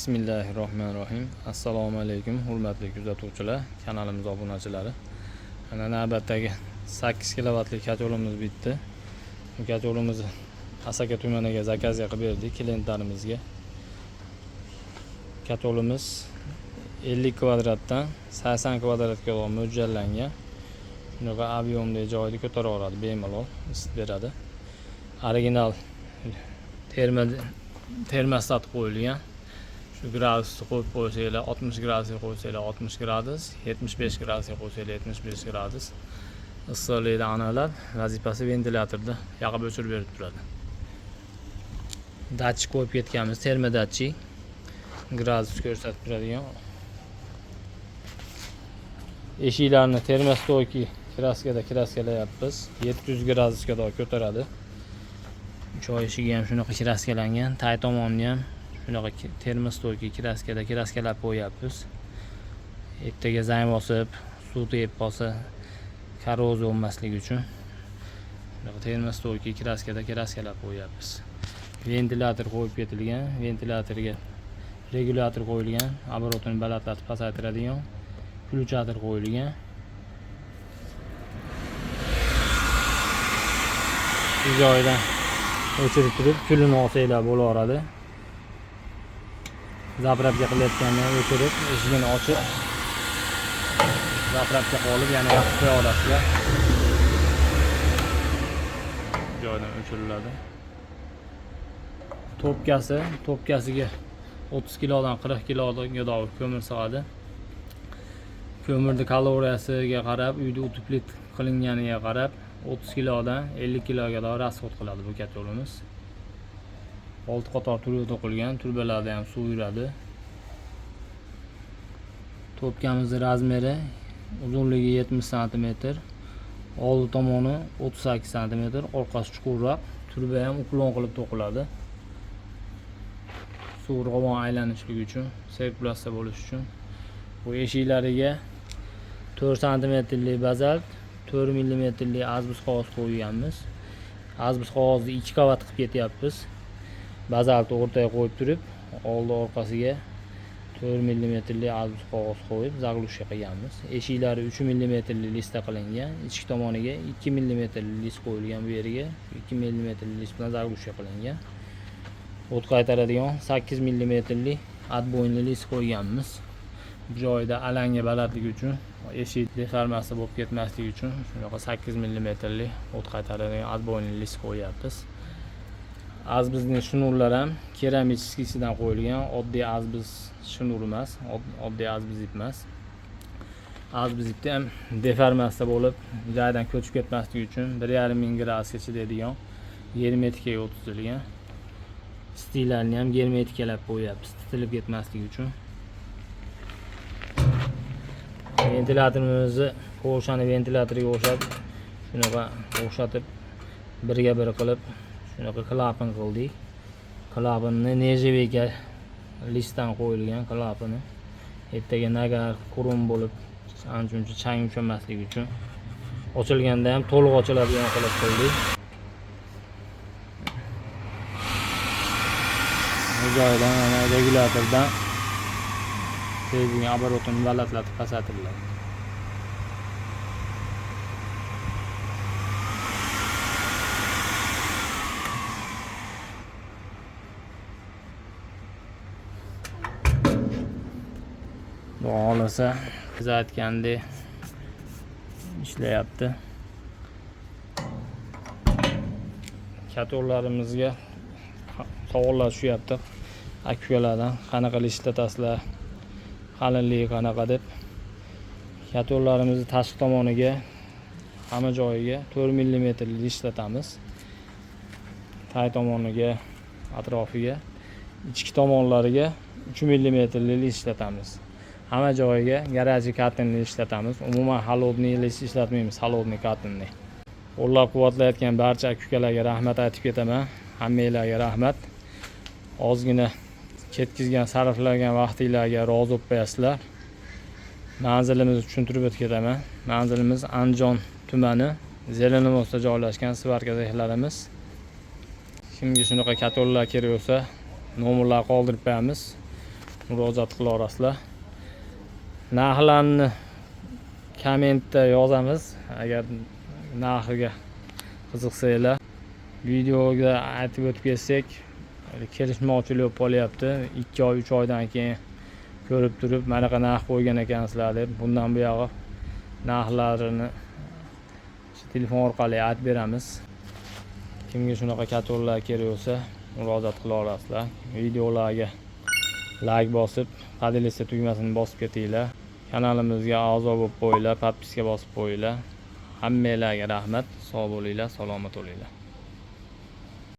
Bismillahirrohmanirrohim. Assalomu alaykum hurmatli kuzatuvchilar, kanalimiz obunachilari. Mana navbatdagi 8 kilovatli kacholimiz bitdi. Bu kacholimizni Asaka tumaniga zakazga qilib berdik klientlarimizga. Kacholimiz 50 kvadratdan 80 kvadratga mo'ljallangan. Bunaqa ob'yomli joyni ko'taraveradi, bemalol isitib beradi. Original termostat qo'yilgan. Shu gradusni qo'yib qo'ysanglar 60 gradusga qo'ysanglar 60 gradus, 75 gradusga qo'ysanglar 75 gradus. Issiqlikni aniqlab, vazifasi ventilyatorda yoqib o'chirib berib turadi. Datchik qo'yib ketganmiz, termodatchik. Gradus ko'rsatib turadigan. Eshiklarni termostoyki kraskalayapmiz. 700 gradusga ko'taradi. Choy eshigi ham shunaqa kraskalangan, tay tomoni ham shunaqa termostoyki kraskalab qo'yapmiz. Ertaga zang bosib, suv tegib qolsa korroziya bo'lmasligi uchun shunaqa termostoyki kraskalab qo'yapmiz. Ventilyator qo'yib ketilgan, ventilyatorga regulyator qo'yilgan, оборотini balandlatib pasaytiradigan ключатор qo'yilgan. Bu joydan o'chirib turib, kulini olsanglar bo'laveradi. Zapravka qilayotganda o'chirib, eshigini ochib, zapravka qilib yana yoqib qo'ya olasizlar. Joydan o'chiriladi. Topkasiga 30 kilodan 40 kiloga ko'mir sig'adi. Ko'mirni kaloriyasiga qarab, uyda utuplit qilinganiga qarab 30 kilodan 50 kiloga rasxod qiladi bu kacholimiz. 6 qator turba to'qilgan, turbalarda ham suv yuradi. Topkamizning razmeri uzunligi 70 cm, oldi tomoni 38 cm, orqasi chuqurroq, turba ham uklon qilib to'qiladi. Suv ravon aylanishligi uchun, sirkulyatsiya bo'lishi uchun. Bu eshiklariga 4 cm bazalt, 4 mm azbus qog'oz qo'yganmiz. Azbus qog'ozni 2 qavat qilib ketyapmiz. Bazaltni o'rtaga qo'yib turib, oldi orqasiga 4 mm azbus qog'oz qo'yib, zaglushka qilganmiz. Eshiklari 3 mm listda qilingan, ichki tomoniga 2 mm list qo'yilgan, bu yeriga 2 mm list bilan zaglushka qilingan. O't qaytaradigan 8 mm atboyinli list qo'yganmiz. Bu joyda alanga balandligi uchun, eshik deformatsiya bo'lib ketmasligi uchun shunaqa 8 mm o't qaytaradigan atboyinli list qo'yapmiz. Azbizning shnurlar ham keramikisidan qo'yilgan, oddiy azbiz shnur emas, oddiy azbiz ip emas. Azbiz ipda ham deformatsiya bo'lib, joydan ko'chib ketmasligi uchun 1,5 ming gradusga chidaydigan germetikaga o'tkazilgan. Stillarni ham germetikalab qo'yapmiz, titilib ketmasligi uchun. Ventilyatorimizni qo'shani ventilyatoriga o'xshab, shunaqa o'xshatib birga bir qilib shunaqa klapan qildik. Klapanni nejevega listdan qo'yilgan klapani. Ertaga nagar qurum bo'lib, ancha chang uchmasligi uchun ochilganda ham to'liq ochiladigan qilib qildik. Bu joydan mana regulyatordan tezlikni оборотini balandlatib pasaytiriladi. Xohlasa biz aytgandek ishlayapti. Katollarimizga savollar tushyapti. Akukalardan qanaqa ishlatasizlar, qalinligi qanaqa deb. Katollarimizni tashqi tomoniga, hamma joyiga 4 mm ishlatamiz. Tay tomoniga, atrofiga, ichki tomonlariga 3 mm ishlatamiz. Hamma joyiga garajli kartonli ishlatamiz. Umuman холодный ishlatmaymiz, холодный kartonli. Qo'llab-quvvatlayotgan barcha akukalarga rahmat aytib ketaman. Hammanglarga rahmat. Ozgina ketkizgan, sarflagan vaqtinglarga rozi bo'lib qo'yasizlar. Manzilimizni tushuntirib o'tib ketaman. Manzilimiz Andijon tumani, Zelenovosda joylashgan svarka zexlarimiz. Kimga shunaqa katollar kerak bo'lsa, nomerlar qoldirib qo'yamiz. murojaat qila olasizlar. Narxlarni kommentda yozamiz agar narxiga qiziqsanglar. Videoga aytib o'tib ketsak, kelishmovchilik bo'lyapti. 2 oy, 3 oydan keyin ko'rib turib, manaqa narx qo'ygan ekansizlar deb, bundan buyog'i narxlarini telefon orqali aytib beramiz. Kimga shunaqa kataloglar kerak bo'lsa, murojaat qila olasizlar. Videolarga like bosib, podpиска tugmasini bosib ketinglar. Kanalimizga a'zo bo'lib qo'yinglar, podpiska bosib qo'yinglar. Hammanglarga rahmat. Sog' bo'linglar, salomat bo'linglar.